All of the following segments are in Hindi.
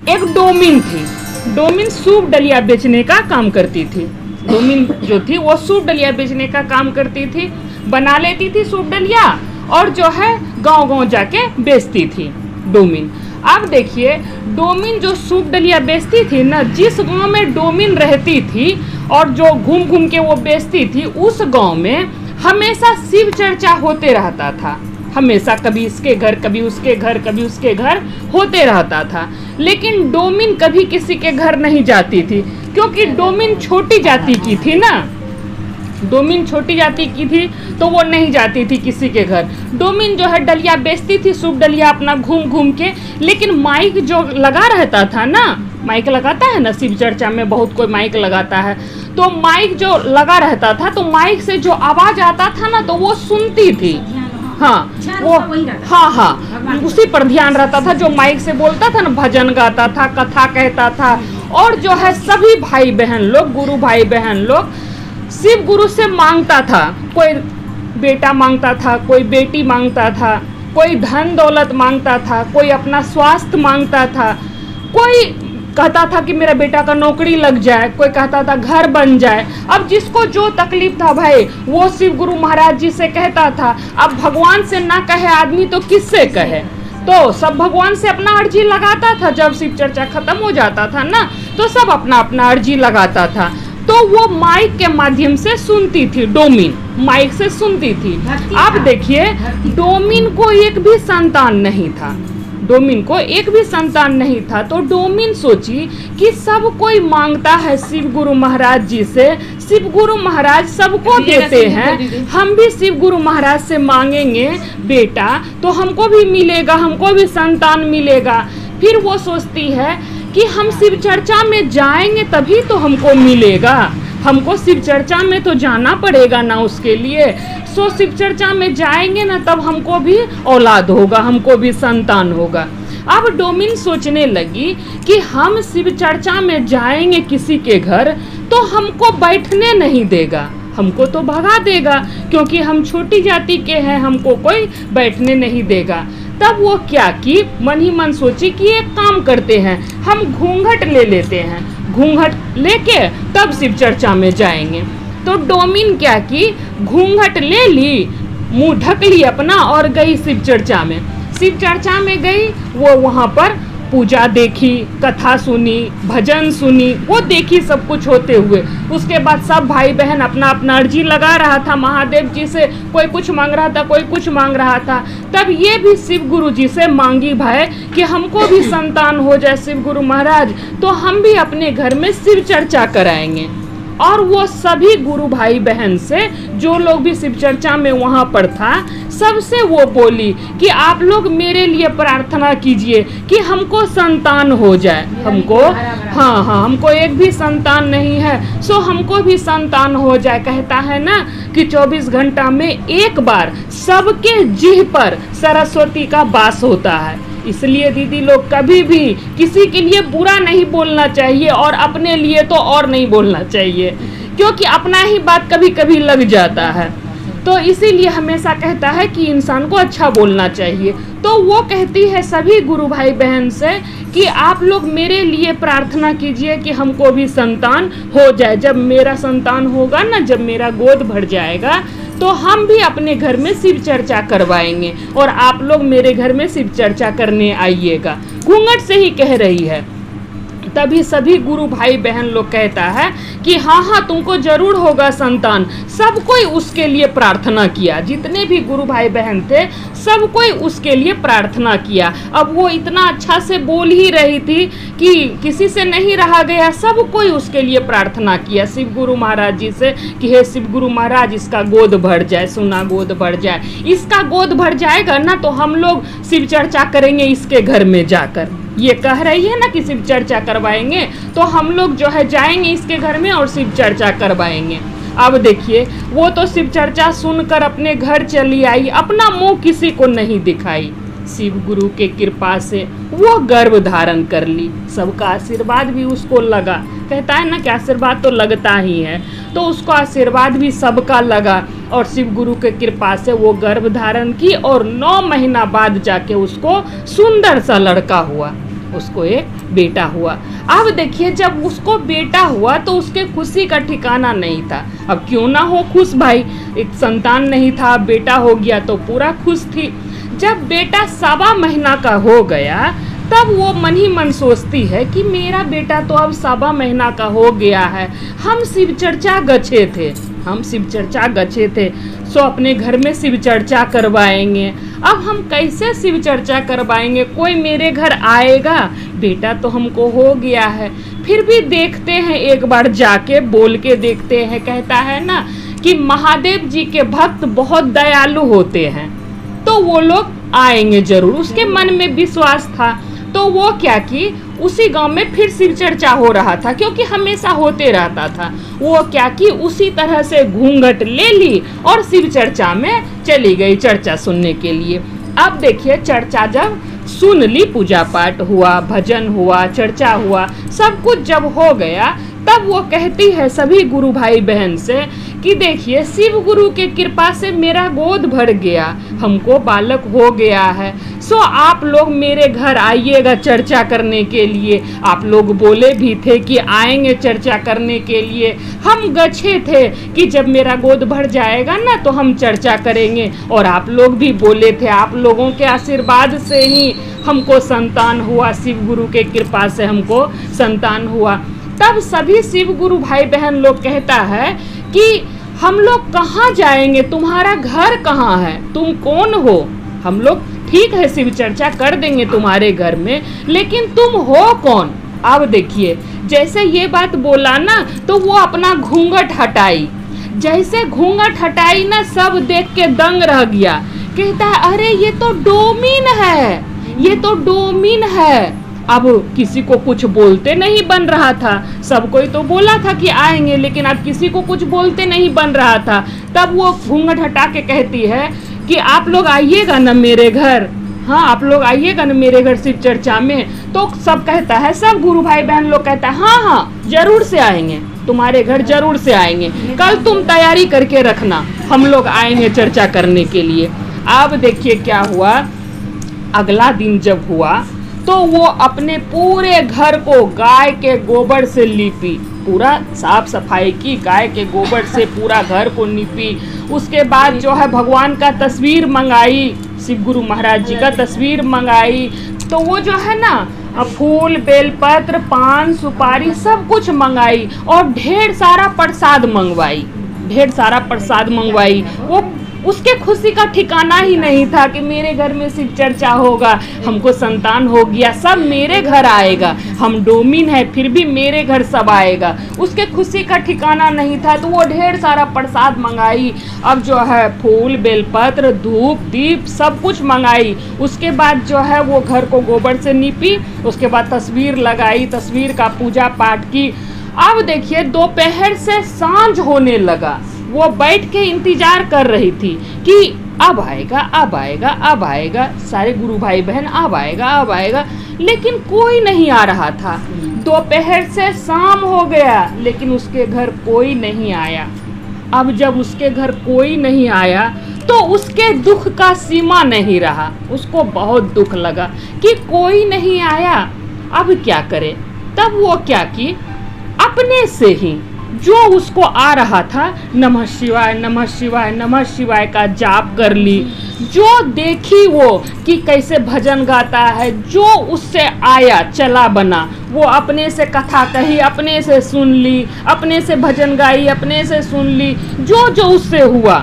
एक डोमिन थी। डोमिन सूप डलिया बेचने का काम करती थी। डोमिन जो थी वो सूप डलिया बेचने का काम करती थी, बना लेती थी सूप डलिया और जो है गांव-गांव जाके बेचती थी डोमिन। अब देखिए डोमिन जो सूप डलिया बेचती थी ना, जिस गांव में डोमिन रहती थी और जो घूम घूम के वो बेचती थी, उस गांव में हमेशा शिव चर्चा होते रहता था। हमेशा कभी इसके घर, कभी उसके घर, कभी उसके घर होते रहता था। लेकिन डोमिन कभी किसी के घर नहीं जाती थी, क्योंकि डोमिन छोटी जाति की थी ना। डोमिन छोटी जाति की थी तो वो नहीं जाती थी किसी के घर। डोमिन जो है डलिया बेचती थी, सूप डलिया अपना घूम घूम के। लेकिन माइक जो लगा रहता था ना, माइक लगाता है ना शिव चर्चा में, बहुत कोई माइक लगाता है, तो माइक जो लगा रहता था तो माइक से जो आवाज आता था ना तो वो सुनती थी। हाँ वो हाँ उसी पर ध्यान रहता था। जो माइक से बोलता था ना, भजन गाता था, कथा कहता था। और जो है सभी भाई बहन लोग, गुरु भाई बहन लोग शिव गुरु से मांगता था। कोई बेटा मांगता था, कोई बेटी मांगता था, कोई धन दौलत मांगता था, कोई अपना स्वास्थ्य मांगता था, कोई कहता था कि मेरा बेटा का नौकरी लग जाए, कोई कहता था घर बन जाए। अब जिसको जो तकलीफ था भाई वो शिव गुरु महाराज जी से कहता था। अब भगवान से ना कहे आदमी तो किससे कहे, तो सब भगवान से अपना अर्जी लगाता था। जब शिव चर्चा खत्म हो जाता था ना तो सब अपना अपना अर्जी लगाता था। तो वो माइक के माध्यम से सुनती थी, डोमिन माइक से सुनती थी। अब देखिए डोमिन को एक भी संतान नहीं था। डोमिन को एक भी संतान नहीं था। तो डोमिन सोची कि सब कोई मांगता है शिव गुरु महाराज जी से, शिव गुरु महाराज सबको देते हैं, हम भी शिव गुरु महाराज से मांगेंगे बेटा तो हमको भी मिलेगा, हमको भी संतान मिलेगा। फिर वो सोचती है कि हम शिव चर्चा में जाएंगे तभी तो हमको मिलेगा, हमको शिव चर्चा में तो जाना पड़ेगा ना उसके लिए। सो शिव चर्चा में जाएंगे ना तब हमको भी औलाद होगा, हमको भी संतान होगा। अब डोमिन सोचने लगी कि हम शिव चर्चा में जाएंगे किसी के घर तो हमको बैठने नहीं देगा, हमको तो भगा देगा, क्योंकि हम छोटी जाति के हैं, हमको कोई बैठने नहीं देगा। तब वो क्या की, मन ही मन सोची कि एक काम करते हैं, हम घूंघट ले लेते हैं, घूंघट लेके तब शिव चर्चा में जाएंगे। तो डोमिन क्या की, घूंघट ले ली, मुंह ढक ली अपना और गई शिव चर्चा में। शिव चर्चा में गई, वो वहाँ पर पूजा देखी, कथा सुनी, भजन सुनी, वो देखी सब कुछ होते हुए। उसके बाद सब भाई बहन अपना अपना अर्जी लगा रहा था महादेव जी से, कोई कुछ मांग रहा था, कोई कुछ मांग रहा था। तब ये भी शिव गुरु जी से मांगी भाई कि हमको भी संतान हो जाए शिव गुरु महाराज, तो हम भी अपने घर में शिव चर्चा कराएंगे। और वो सभी गुरु भाई बहन से, जो लोग भी शिव चर्चा में वहाँ पर था, सबसे वो बोली कि आप लोग मेरे लिए प्रार्थना कीजिए कि हमको संतान हो जाए। हमको हाँ हमको एक भी संतान नहीं है, सो हमको भी संतान हो जाए। कहता है ना कि 24 घंटा में एक बार सबके जीभ पर सरस्वती का वास होता है। इसलिए दीदी लोग कभी भी किसी के लिए बुरा नहीं बोलना चाहिए और अपने लिए तो और नहीं बोलना चाहिए, क्योंकि अपना ही बात कभी कभी लग जाता है। तो इसीलिए हमेशा कहता है कि इंसान को अच्छा बोलना चाहिए। तो वो कहती है सभी गुरु भाई बहन से कि आप लोग मेरे लिए प्रार्थना कीजिए कि हमको भी संतान हो जाए। जब मेरा संतान होगा ना, जब मेरा गोद भर जाएगा तो हम भी अपने घर में शिव चर्चा करवाएंगे और आप लोग मेरे घर में शिव चर्चा करने आइएगा। घूंघट से ही कह रही है। तभी सभी गुरु भाई बहन लोग कहता है कि हाँ तुमको जरूर होगा संतान। सब कोई उसके लिए प्रार्थना किया, जितने भी गुरु भाई बहन थे सब कोई उसके लिए प्रार्थना किया। अब वो इतना अच्छा से बोल ही रही थी कि किसी से नहीं रहा गया, सब कोई उसके लिए प्रार्थना किया शिव गुरु महाराज जी से कि हे शिव गुरु महाराज इसका गोद भर जाए, सुना गोद भर जाए। इसका गोद भर जाएगा ना तो हम लोग शिव चर्चा करेंगे इसके घर में जाकर। ये कह रही है ना कि शिव चर्चा करवाएंगे, तो हम लोग जो है जाएंगे इसके घर में और शिव चर्चा करवाएंगे। अब देखिए वो तो शिव चर्चा सुनकर अपने घर चली आई, अपना मुंह किसी को नहीं दिखाई। शिव गुरु के कृपा से वो गर्भ धारण कर ली, सबका आशीर्वाद भी उसको लगा। कहता है ना कि आशीर्वाद तो लगता ही है, तो उसको आशीर्वाद भी सबका लगा और शिव गुरु के कृपा से वो गर्भ धारण की और 9 महीना बाद जाके उसको सुंदर सा लड़का हुआ। उसको एक बेटा हुआ। अब देखिए जब उसको बेटा हुआ तो उसके खुशी का ठिकाना नहीं था। अब क्यों ना हो खुश भाई, एक संतान नहीं था, बेटा हो गया तो पूरा खुश थी। जब बेटा 1.25 महीना का हो गया तब वो मन ही मन सोचती है कि मेरा बेटा तो अब 1.25 महीना का हो गया है, हम शिव चर्चा गच्छे थे, सो अपने घर में शिव चर्चा करवाएंगे। अब हम कैसे शिव चर्चा करवाएंगे, कोई मेरे घर आएगा, बेटा तो हमको हो गया है। फिर भी देखते हैं, एक बार जाके बोल के देखते हैं। कहता है ना कि महादेव जी के भक्त बहुत दयालु होते हैं, तो वो लोग आएंगे जरूर। उसके मन में विश्वास था। तो वो क्या कि उसी गांव में फिर शिव चर्चा हो रहा था, क्योंकि हमेशा होते रहता था। वो क्या कि उसी तरह से घूंघट ले ली और शिव चर्चा में चली गई चर्चा सुनने के लिए। अब देखिए चर्चा जब सुन ली, पूजा पाठ हुआ, भजन हुआ, चर्चा हुआ, सब कुछ जब हो गया, तब वो कहती है सभी गुरु भाई बहन से कि देखिए शिव गुरु के कृपा से मेरा गोद भर गया, हमको बालक हो गया है। सो आप लोग मेरे घर आइएगा चर्चा करने के लिए। आप लोग बोले भी थे कि आएंगे चर्चा करने के लिए, हम गच्छे थे कि जब मेरा गोद भर जाएगा ना तो हम चर्चा करेंगे। और आप लोग भी बोले थे, आप लोगों के आशीर्वाद से ही हमको संतान हुआ, शिव गुरु के कृपा से हमको संतान हुआ। तब सभी शिव गुरु भाई बहन लोग कहता है कि हम लोग कहाँ जाएंगे, तुम्हारा घर कहाँ है, तुम कौन हो? हम लोग ठीक है शिव चर्चा कर देंगे तुम्हारे घर में, लेकिन तुम हो कौन? अब देखिए जैसे ये बात बोला ना तो वो अपना घूंघट हटाई। जैसे घूंघट हटाई ना, सब देख के दंग रह गया। कहता है अरे ये तो डोमिन है, ये तो डोमिन है। अब किसी को कुछ बोलते नहीं बन रहा था। सब कोई तो बोला था कि आएंगे, लेकिन अब किसी को कुछ बोलते नहीं बन रहा था। तब वो घूंघट हटा के कहती है कि आप लोग आइएगा ना मेरे घर, हाँ आप लोग आइएगा ना मेरे घर शिव चर्चा में। तो सब कहता है, सब गुरु भाई बहन लोग कहता है हाँ हाँ जरूर से आएंगे, तुम्हारे घर जरूर से आएंगे, कल तुम तैयारी करके रखना, हम लोग आएंगे चर्चा करने के लिए। अब देखिए क्या हुआ, अगला दिन जब हुआ तो वो अपने पूरे घर को गाय के गोबर से लीपी, पूरा साफ सफाई की, गाय के गोबर से पूरा घर को लीपी। उसके बाद जो है भगवान का तस्वीर मंगाई, शिव गुरु महाराज जी का तस्वीर मंगाई। तो वो जो है ना फूल, बेलपत्र, पान, सुपारी सब कुछ मंगाई और ढेर सारा प्रसाद मंगवाई, ढेर सारा प्रसाद मंगवाई। वो उसके खुशी का ठिकाना ही नहीं था कि मेरे घर में शिव चर्चा होगा, हमको संतान हो गया, सब मेरे घर आएगा, हम डोमिन है फिर भी मेरे घर सब आएगा। उसके खुशी का ठिकाना नहीं था। तो वो ढेर सारा प्रसाद मंगाई। अब जो है फूल, बेलपत्र, धूप, दीप सब कुछ मंगाई। उसके बाद जो है वो घर को गोबर से लीपी, उसके बाद तस्वीर लगाई, तस्वीर का पूजा पाठ की। अब देखिए दोपहर से सांझ होने लगा। वो बैठ के इंतजार कर रही थी कि अब आएगा, अब आएगा, अब आएगा, सारे गुरु भाई बहन अब आएगा, अब आएगा, लेकिन कोई नहीं आ रहा था। दोपहर से शाम हो गया लेकिन उसके घर कोई नहीं आया। अब जब उसके घर कोई नहीं आया तो उसके दुख का सीमा नहीं रहा। उसको बहुत दुख लगा कि कोई नहीं आया, अब क्या करे। तब वो क्या की, अपने से ही जो उसको आ रहा था नमः शिवाय, नमः शिवाय, नमः शिवाय का जाप कर ली। जो देखी वो कि कैसे भजन गाता है, जो उससे आया चला बना, वो अपने से कथा कही, अपने से सुन ली, अपने से भजन गाई, अपने से सुन ली, जो जो उससे हुआ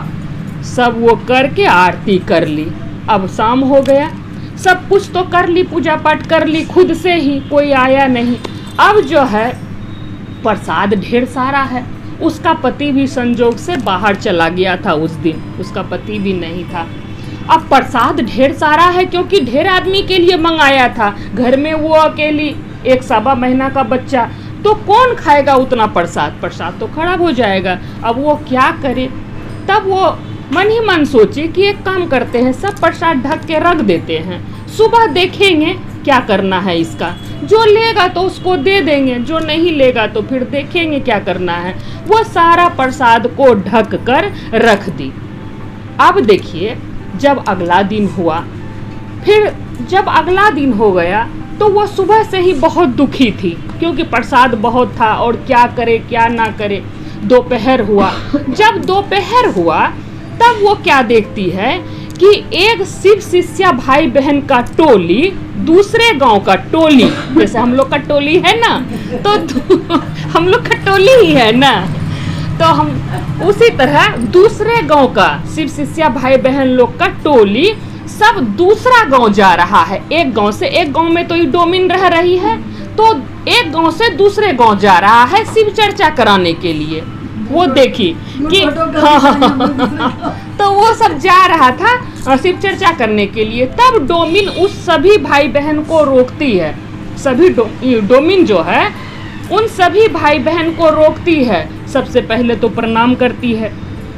सब वो करके आरती कर ली। अब शाम हो गया, सब कुछ तो कर ली, पूजा पाठ कर ली खुद से ही, कोई आया नहीं। अब जो है प्रसाद ढेर सारा है। उसका पति भी संजोग से बाहर चला गया था उस दिन, उसका पति भी नहीं था। अब प्रसाद ढेर सारा है क्योंकि ढेर आदमी के लिए मंगाया था। घर में वो अकेली, एक 1.25 महीना का बच्चा, तो कौन खाएगा उतना प्रसाद, प्रसाद तो खराब हो जाएगा। अब वो क्या करे। तब वो मन ही मन सोची कि एक काम करते हैं, सब प्रसाद ढक के रख देते हैं, सुबह देखेंगे क्या करना है इसका, जो लेगा तो उसको दे देंगे, जो नहीं लेगा तो फिर देखेंगे क्या करना है। वो सारा प्रसाद को ढक कर रख दी। अब देखिए जब अगला दिन हुआ, फिर जब अगला दिन हो गया तो वो सुबह से ही बहुत दुखी थी, क्योंकि प्रसाद बहुत था और क्या करे क्या ना करे। दोपहर हुआ, जब दोपहर हुआ तब वो क्या देखती है कि एक शिव शिष्या भाई बहन का टोली दूसरे गांव का टोली, जैसे हम लोग का टोली है ना, तो हम लोग का टोली ही है ना, तो हम उसी तरह दूसरे गांव का शिव शिष्या भाई बहन लोग का टोली सब दूसरा गांव जा रहा है। एक गांव से, एक गांव में तो ये डोमिन रह रही है, तो एक गांव से दूसरे गांव जा रहा है शिव चर्चा कराने के लिए। वो देखी कि तो वो सब जा रहा था शिव चर्चा करने के लिए। तब डोमिन उस सभी भाई बहन को रोकती है, सभी डोमिन जो है उन सभी भाई बहन को रोकती है। सबसे पहले तो प्रणाम करती है,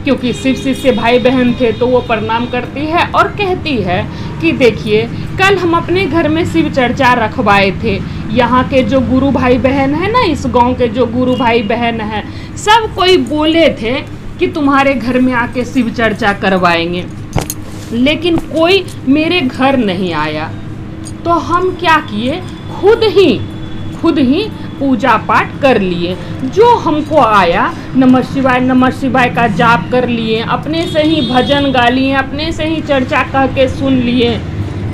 क्योंकि शिव शिष्य भाई बहन थे, तो वो प्रणाम करती है और कहती है कि देखिए, कल हम अपने घर में शिव चर्चा रखवाए थे। यहाँ के जो गुरु भाई बहन है ना, इस गांव के जो गुरु भाई बहन हैं, सब कोई बोले थे कि तुम्हारे घर में आके शिव चर्चा करवाएंगे, लेकिन कोई मेरे घर नहीं आया। तो हम क्या किए, खुद ही पूजा पाठ कर लिए। जो हमको आया नमः शिवाय का जाप कर लिए, अपने से ही भजन गा लिए, अपने से ही चर्चा कह के सुन लिए।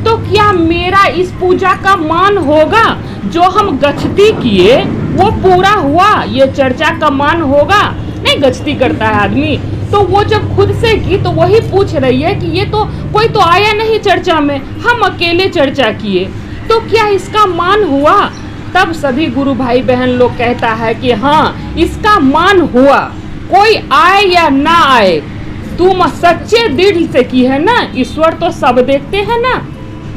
तो क्या मेरा इस पूजा का मान होगा? जो हम गछती किए वो पूरा हुआ, ये चर्चा का मान होगा? नहीं, गछती करता है आदमी, तो वो जब खुद से की तो वही पूछ रही है कि ये तो कोई तो आया नहीं चर्चा में, हम अकेले चर्चा किए, तो क्या इसका मान हुआ? तब सभी गुरु भाई बहन लोग कहता है कि हाँ, इसका मान हुआ, कोई आए या ना आए, तुम सच्चे दिल से की है ना। ईश्वर तो सब देखते हैं ना,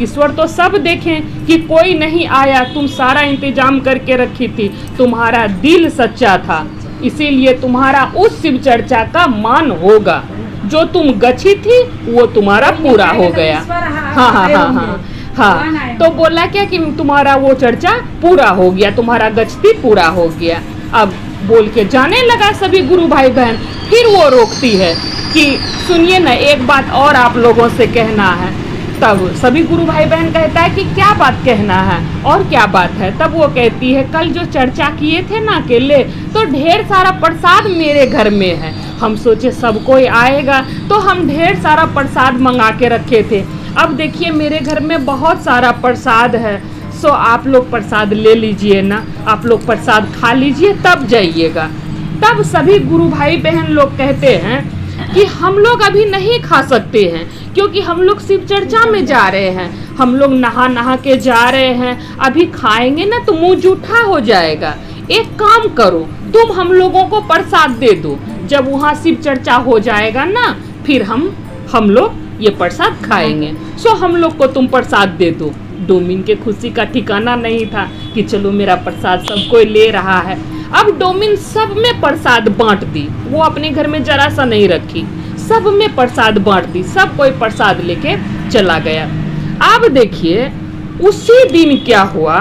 ईश्वर तो सब देखें कि कोई नहीं आया, तुम सारा इंतजाम करके रखी थी, तुम्हारा दिल सच्चा था, इसीलिए तुम्हारा उस शिव चर्चा का मान होगा। जो तुम गछी थी वो तुम्हारा पूरा हो गया। हाँ, तो बोला क्या कि तुम्हारा वो चर्चा पूरा हो गया, तुम्हारा गछती पूरा हो गया। अब बोल के जाने लगा सभी गुरु भाई बहन। फिर वो रोकती है कि सुनिए ना, एक बात और आप लोगों से कहना है। तब सभी गुरु भाई बहन कहता है कि क्या बात कहना है, और क्या बात है? तब वो कहती है, कल जो चर्चा किए थे ना अकेले, तो ढेर सारा प्रसाद मेरे घर में है, हम सोचे सब कोई आएगा तो हम ढेर सारा प्रसाद मंगा के रखे थे। अब देखिए मेरे घर में बहुत सारा प्रसाद है, सो आप लोग प्रसाद ले लीजिए ना, आप लोग प्रसाद खा लीजिए तब जाइएगा। तब सभी गुरु भाई बहन लोग कहते हैं कि हम लोग अभी नहीं खा सकते हैं, क्योंकि हम लोग शिव चर्चा में जा रहे हैं, हम लोग नहा के जा रहे हैं, अभी खाएंगे ना तो मुंह जूठा हो जाएगा। एक काम करो, तुम हम लोगों को प्रसाद दे दो, जब वहाँ शिव चर्चा हो जाएगा ना, फिर हम लोग ये प्रसाद खाएंगे। सो हम लोग को तुम प्रसाद दे दो। डोमिन के खुशी का ठिकाना नहीं था कि चलो मेरा प्रसाद सब कोई ले रहा है। अब डोमिन सब में प्रसाद बांट दी, वो अपने घर में जरा सा नहीं रखी, सब में प्रसाद बांट दी, सब कोई प्रसाद लेके चला गया। अब देखिए उसी दिन क्या हुआ,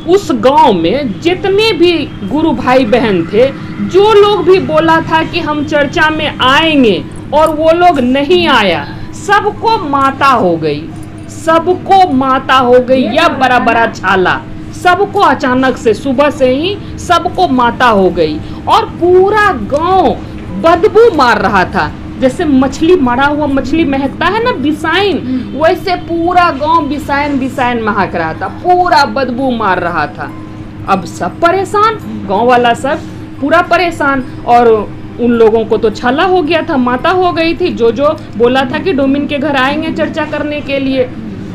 उस गांव में जितने भी गुरु भाई बहन थे, जो लोग भी बोला था कि हम चर्चा में आएंगे और वो लोग नहीं आया, सबको माता हो गई, सबको माता हो गई, या बड़ा बड़ा छाला, सबको अचानक से सुबह से ही सबको माता हो गई। और पूरा गांव बदबू मार रहा था, जैसे मछली मरा हुआ मछली महकता है ना बिसाइन, वैसे पूरा गांव बिसाइन महक रहा था, पूरा बदबू मार रहा था। अब सब परेशान, गांव वाला सब पूरा परेशान, और उन लोगों को तो छाला हो गया था, माता हो गई थी, जो बोला था कि डोमिन के घर आएंगे चर्चा करने के लिए।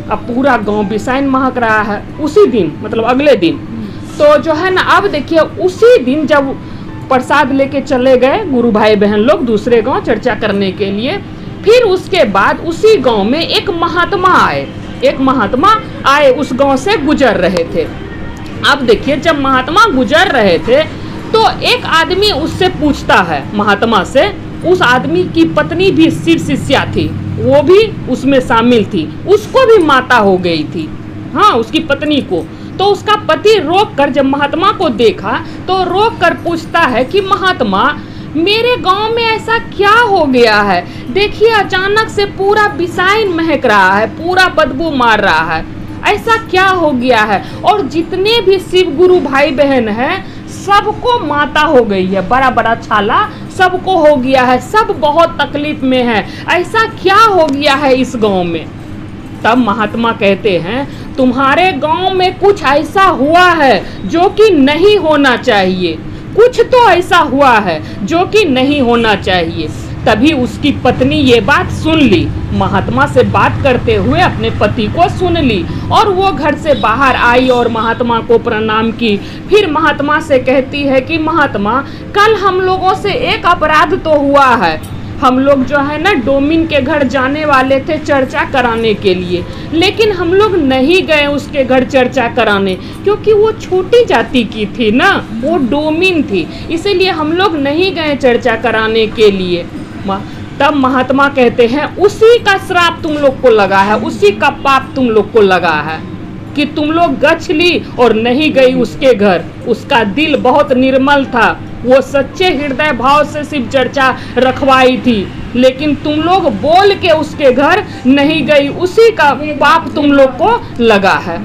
अब पूरा गांव बिसाइन महक रहा है उसी दिन, मतलब अगले दिन। तो जो है ना, अब देखिए उसी दिन जब प्रसाद लेके चले गए गुरु भाई बहन लोग दूसरे गांव चर्चा करने के लिए, फिर उसके बाद उसी गांव में एक महात्मा आए, उस गांव से गुजर रहे थे। अब देखिए जब महात्मा गुजर रहे थे तो एक आदमी उससे पूछता है, महात्मा से, उस आदमी की पत्नी भी शिव शिष्या थी, वो भी उसमें शामिल थी, उसको भी माता हो गई थी, हाँ उसकी पत्नी को। तो उसका पति रोक कर जब महात्मा को देखा तो रोक कर पूछता है कि महात्मा, मेरे गांव में ऐसा क्या हो गया है, देखिए अचानक से पूरा बिसाइन महक रहा है, पूरा बदबू मार रहा है। ऐसा क्या हो गया है? और जितने भी शिव गुरु भाई बहन हैं सबको माता हो गई है, बड़ा बड़ा छाला सबको हो गया है, सब बहुत तकलीफ में है। ऐसा क्या हो गया है इस गांव में? तब महात्मा कहते हैं तुम्हारे गांव में कुछ ऐसा हुआ है जो कि नहीं होना चाहिए, कुछ तो ऐसा हुआ है जो कि नहीं होना चाहिए। तभी उसकी पत्नी ये बात सुन ली, महात्मा से बात करते हुए अपने पति को सुन ली और वो घर से बाहर आई और महात्मा को प्रणाम की। फिर महात्मा से कहती है कि महात्मा, कल हम लोगों से एक अपराध तो हुआ है। हम लोग जो है ना डोमिन के घर जाने वाले थे चर्चा कराने के लिए, लेकिन हम लोग नहीं गए उसके घर चर्चा कराने, क्योंकि वो छोटी जाति की थी ना, वो डोमिन थी, इसीलिए हम लोग नहीं गए चर्चा कराने के लिए। तब महात्मा कहते हैं उसी का श्राप तुम लोग को लगा है, उसी का पाप तुम लोग को लगा है कि तुम लोग गच्छ ली और नहीं गई उसके घर। उसका दिल बहुत निर्मल था, वो सच्चे हृदय भाव से शिव चर्चा रखवाई थी, लेकिन तुम लोग बोल के उसके घर नहीं गई, उसी का पाप तुम लोग को लगा है।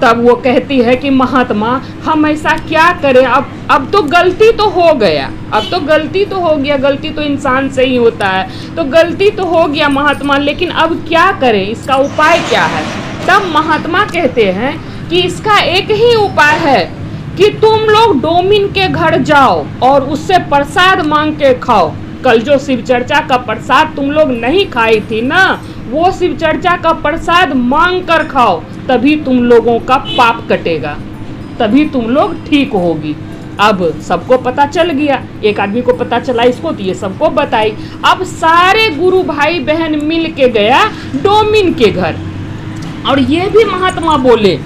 तब वो कहती है कि महात्मा हम ऐसा क्या करें, अब तो गलती तो हो गया, अब तो गलती तो हो गया, गलती तो इंसान से ही होता है, तो गलती तो हो गया महात्मा, लेकिन अब क्या करें, इसका उपाय क्या है? तब महात्मा कहते हैं कि इसका एक ही उपाय है कि तुम लोग डोमिन के घर जाओ और उससे प्रसाद मांग के खाओ। कल जो शिव चर्चा का प्रसाद तुम लोग नहीं खाई थी ना, वो शिव चर्चा का प्रसाद मांग कर खाओ, तभी तुम लोगों का पाप कटेगा, तभी तुम लोग ठीक होगी। अब सबको पता चल गया, एक आदमी को पता चला इसको, तो ये सबको बताई। अब सारे गुरु भाई बहन मिल के गया डोमिन के घर, और ये भी महात्मा बोले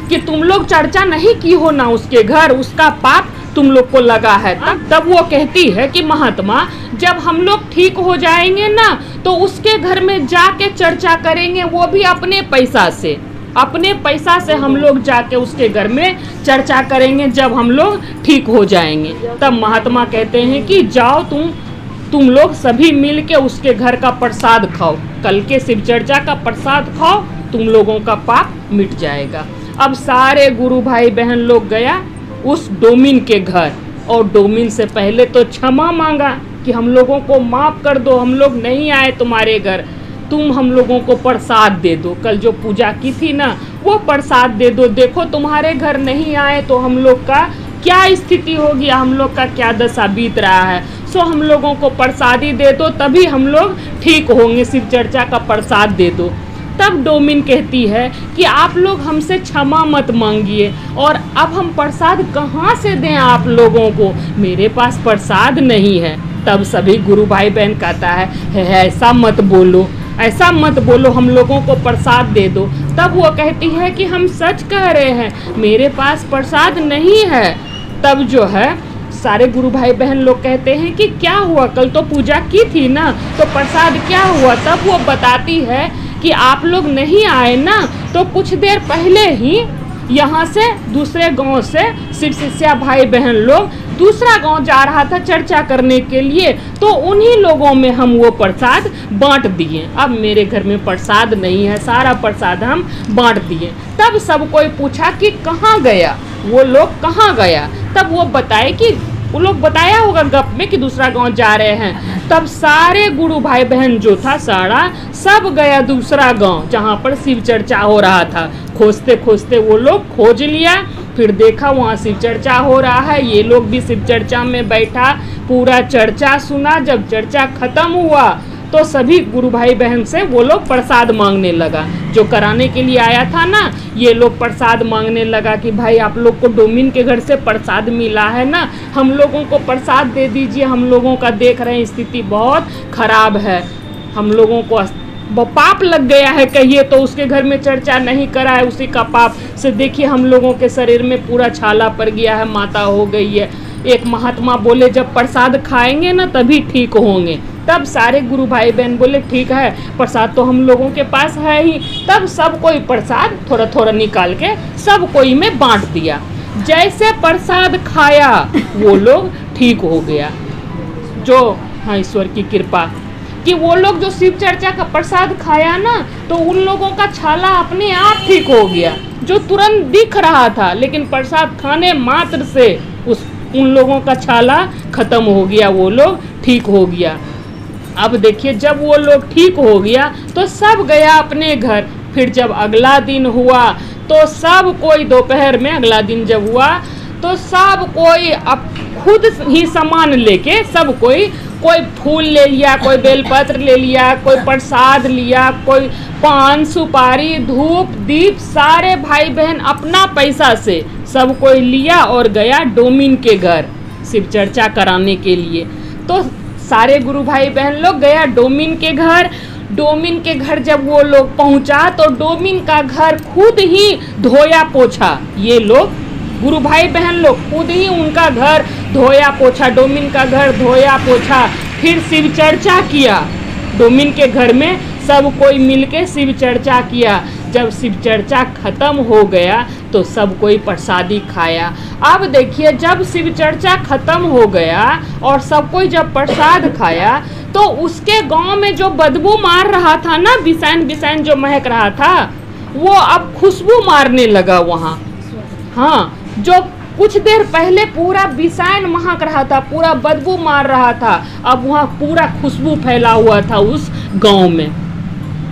कि तुम लोग चर्चा नहीं की हो ना उसके घर, उसका पाप तुम लोग को लगा है। तब वो कहती है कि महात्मा जब हम लोग ठीक हो जाएंगे ना तो उसके घर में जाके चर्चा करेंगे, वो भी अपने पैसा से, अपने पैसा से हम लोग जाके उसके घर में चर्चा करेंगे जब हम लोग ठीक हो जाएंगे। तब महात्मा कहते हैं कि जाओ तुम लोग सभी मिल के उसके घर का प्रसाद खाओ, कल के शिव चर्चा का प्रसाद खाओ, तुम लोगों का पाप मिट जाएगा। अब सारे गुरु भाई बहन लोग गया उस डोमिन के घर, और डोमिन से पहले तो क्षमा मांगा कि हम लोगों को माफ़ कर दो, हम लोग नहीं आए तुम्हारे घर, तुम हम लोगों को प्रसाद दे दो, कल जो पूजा की थी ना वो प्रसाद दे दो, देखो तुम्हारे घर नहीं आए तो हम लोग का क्या स्थिति होगी, हम लोग का क्या दशा बीत रहा है, सो हम लोगों को प्रसादी दे दो, तभी हम लोग ठीक होंगे, शिव चर्चा का प्रसाद दे दो। तब डोमिन कहती है कि आप लोग हमसे क्षमा मत मांगिए, और अब हम प्रसाद कहाँ से दें आप लोगों को, मेरे पास प्रसाद नहीं है। तब सभी गुरु भाई बहन कहता है ऐसा मत बोलो, ऐसा मत बोलो, हम लोगों को प्रसाद दे दो। तब वो कहती है कि हम सच कह रहे हैं, मेरे पास प्रसाद नहीं है। तब जो है सारे गुरु भाई बहन लोग कहते हैं कि क्या हुआ, कल तो पूजा की थी ना, तो प्रसाद क्या हुआ? तब वो बताती है कि आप लोग नहीं आए ना, तो कुछ देर पहले ही यहाँ से दूसरे गांव से शिव शिष्या भाई बहन लोग दूसरा गांव जा रहा था चर्चा करने के लिए, तो उन्हीं लोगों में हम वो प्रसाद बांट दिए। अब मेरे घर में प्रसाद नहीं है, सारा प्रसाद हम बांट दिए। तब सब कोई पूछा कि कहाँ गया वो लोग, कहाँ गया? तब वो बताए कि वो लोग बताया होगा गप में कि दूसरा गांव जा रहे हैं। तब सारे गुरु भाई बहन जो था सारा सब गया दूसरा गांव जहां पर शिव चर्चा हो रहा था। खोजते खोजते वो लोग खोज लिया, फिर देखा वहाँ शिव चर्चा हो रहा है, ये लोग भी शिव चर्चा में बैठा, पूरा चर्चा सुना। जब चर्चा खत्म हुआ तो सभी गुरु भाई बहन से वो लोग प्रसाद मांगने लगा, जो कराने के लिए आया था ना, ये लोग प्रसाद मांगने लगा कि भाई आप लोग को डोमिन के घर से प्रसाद मिला है ना, हम लोगों को प्रसाद दे दीजिए, हम लोगों का देख रहे हैं स्थिति बहुत खराब है, हम लोगों को पाप लग गया है, कहिए तो उसके घर में चर्चा नहीं करा है, उसी का पाप से देखिए हम लोगों के शरीर में पूरा छाला पड़ गया है, माता हो गई है। एक महात्मा बोले जब प्रसाद खाएंगे ना तभी ठीक होंगे। तब सारे गुरु भाई बहन बोले ठीक है, प्रसाद तो हम लोगों के पास है ही। तब सब कोई प्रसाद थोड़ा थोड़ा निकाल के सब कोई में बांट दिया। जैसे प्रसाद खाया वो लोग ठीक हो गया, जो हाँ ईश्वर की कृपा। कि वो लोग जो शिव चर्चा का प्रसाद खाया ना, तो उन लोगों का छाला अपने आप ठीक हो गया, जो तुरंत दिख रहा था, लेकिन प्रसाद खाने मात्र से उन लोगों का छाला खत्म हो गया, वो लोग ठीक हो गया। अब देखिए, जब वो लोग ठीक हो गया तो सब गया अपने घर। फिर जब अगला दिन हुआ तो सब कोई दोपहर में, अगला दिन जब हुआ तो सब कोई अब खुद ही सामान लेके सब कोई फूल ले लिया, कोई बेलपत्र ले लिया, कोई प्रसाद लिया, कोई पान सुपारी धूप दीप, सारे भाई बहन अपना पैसा से सब कोई लिया और गया डोमिन के घर शिव चर्चा कराने के लिए। तो सारे गुरु भाई बहन लोग गया डोमिन के घर। डोमिन के घर जब वो लोग पहुंचा तो डोमिन का घर खुद ही धोया पोछा, ये लोग गुरु भाई बहन लोग खुद ही उनका घर धोया पोछा, डोमिन का घर धोया पोछा। फिर शिव चर्चा किया, डोमिन के घर में सब कोई मिलके शिव चर्चा किया। जब शिव चर्चा खत्म हो गया तो सब कोई प्रसादी खाया। अब देखिए, जब शिव चर्चा खत्म हो गया और सब कोई जब प्रसाद खाया तो उसके गांव में जो बदबू मार रहा था ना, बिसैन बिसैन जो महक रहा था, वो अब खुशबू मारने लगा वहाँ। हाँ, जो कुछ देर पहले पूरा बिसैन महक रहा था, पूरा बदबू मार रहा था, अब वहाँ पूरा खुशबू फैला हुआ था उस गांव में।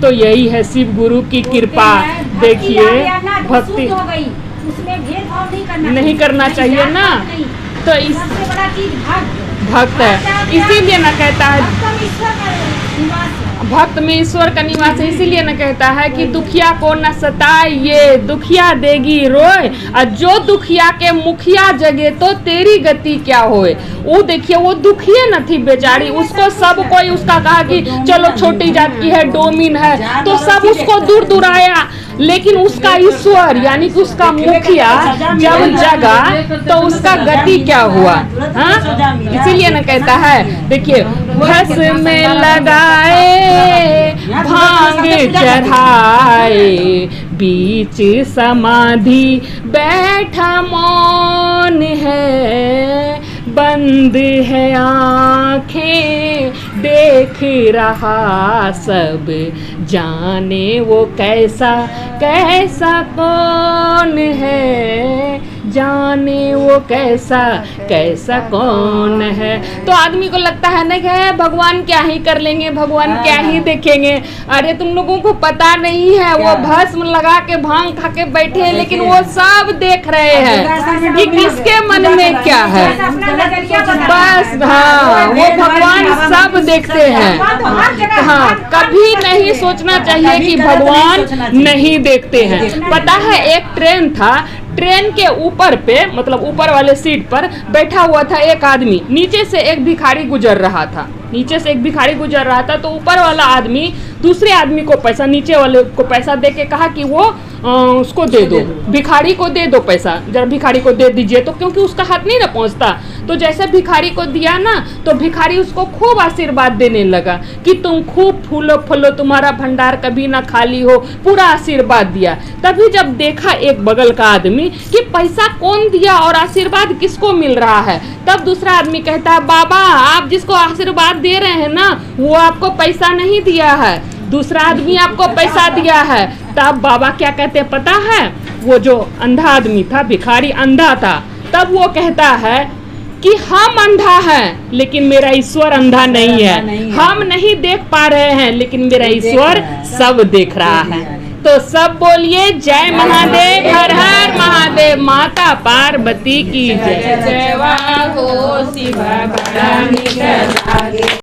तो यही है शिव गुरु की कृपा। देखिए, भक्ति नहीं करना चाहिए ना, तो इस भक्त है, इसीलिए ना कहता है भक्त में ईश्वर का निवास है। इसीलिए ना कहता है कि दुखिया को न सताए ये, दुखिया देगी रोए, और जो दुखिया के मुखिया जगे तो तेरी गति क्या होए। वो देखिए, वो दुखिया न थी बेचारी, उसको सब कोई उसका कहा कि चलो छोटी जात की है, डोमिन है, तो सब उसको दूर दूर आया। लेकिन उसका ईश्वर यानी कि उसका मुखिया जब जगा तो उसका गति क्या हुआ। हाँ, इसीलिए ना कहता है, देखिए, भस में लगाए भांग चढ़ाए, बीच समाधि बैठा मौन है, बंद है आँखें देख रहा सब, जाने वो कैसा कैसा कौन है, जाने वो कैसा कैसा कौन है। तो आदमी को लगता है ना कि भगवान क्या ही कर लेंगे, भगवान क्या ही देखेंगे। अरे तुम लोगों को पता नहीं है, वो भस्म लगा के भांग खा के बैठे हैं, लेकिन वो सब देख रहे हैं कि किसके मन में क्या है। बस हाँ, वो भगवान सब देखते हैं। हाँ, कभी नहीं सोचना चाहिए कि भगवान नहीं देखते हैं। पता है, एक ट्रेन था, ट्रेन के ऊपर पे, मतलब ऊपर वाले सीट पर बैठा हुआ था एक आदमी, नीचे से एक भिखारी गुजर रहा था, नीचे से एक भिखारी गुजर रहा था। तो ऊपर वाला आदमी दूसरे आदमी को पैसा, नीचे वाले को पैसा दे के कहा कि वो उसको दे दो, भिखारी को दे दो पैसा, जरा भिखारी को दे दीजिए। तो क्योंकि उसका हाथ नहीं ना पहुंचता, तो जैसे भिखारी को दिया ना, तो भिखारी उसको खूब आशीर्वाद देने लगा कि तुम खूब फूलो फलो, तुम्हारा भंडार कभी ना खाली हो, पूरा आशीर्वाद दिया। तभी जब देखा एक बगल का आदमी कि पैसा कौन दिया और आशीर्वाद किसको मिल रहा है, तब दूसरा आदमी कहता है, बाबा आप जिसको आशीर्वाद दे रहे हैं ना, वो आपको पैसा नहीं दिया है, दूसरा आदमी आपको पैसा दिया है। तब बाबा क्या कहते हैं पता है, वो जो अंधा आदमी था, भिखारी अंधा था, तब वो कहता है कि हम अंधा हैं लेकिन मेरा ईश्वर अंधा नहीं है, हम नहीं देख पा रहे हैं लेकिन मेरा ईश्वर सब देख रहा है। तो सब बोलिए जय महादेव, हर हर महादेव, माता पार्वती की जय। जय हो शिव।